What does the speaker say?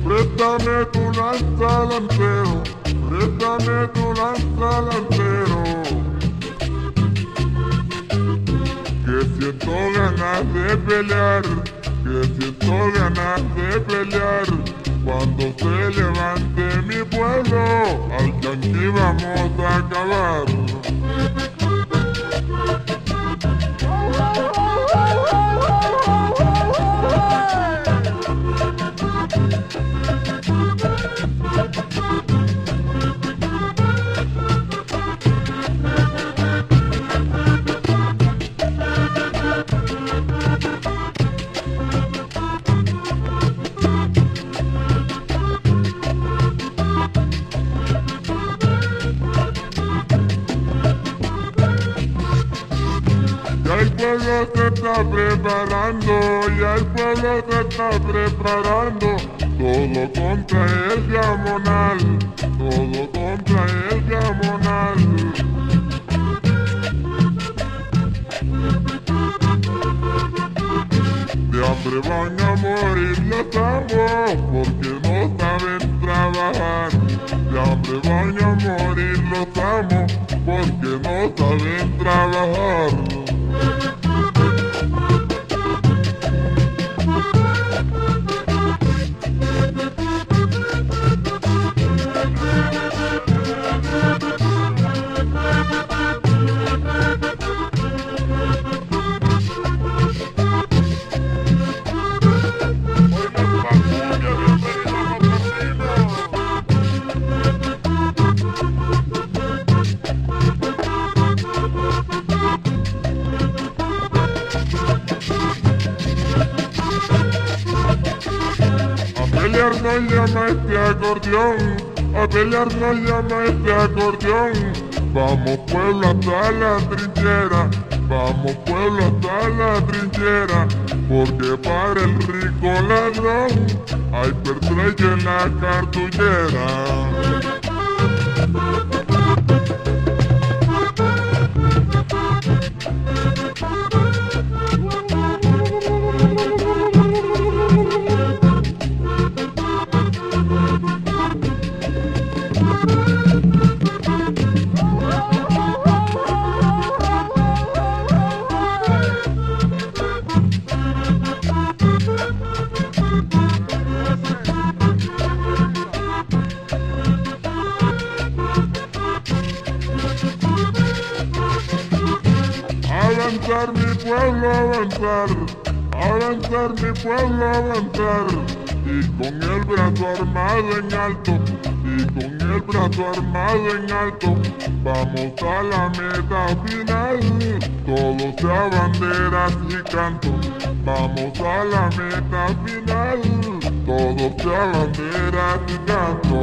Préstame tu lanza delantero, préstame tu lanza delantero, que siento ganas de pelear, que siento ganas de pelear, cuando se levante mi pueblo, al yanqui vamos a acabar. Ya el pueblo se está preparando, ya el pueblo se está preparando, todo contra el Gamonal, todo contra el Gamonal. De hambre van a morir los amos, porque no saben trabajar. De hambre van a morir los amos, porque no saben trabajar. A pelear nos llama este acordeón, a pelear nos llama este acordeón. Vamos pueblo hasta la trinchera, vamos pueblo hasta la trinchera, porque para el rico ladrón hay pertrella en la cartuchera. Avanzar mi pueblo, avanzar, avanzar mi pueblo, avanzar, y con el brazo armado en alto, y con el brazo armado en alto, vamos a la meta final, todo sea banderas y canto, vamos a la meta final, todo sea banderas y canto.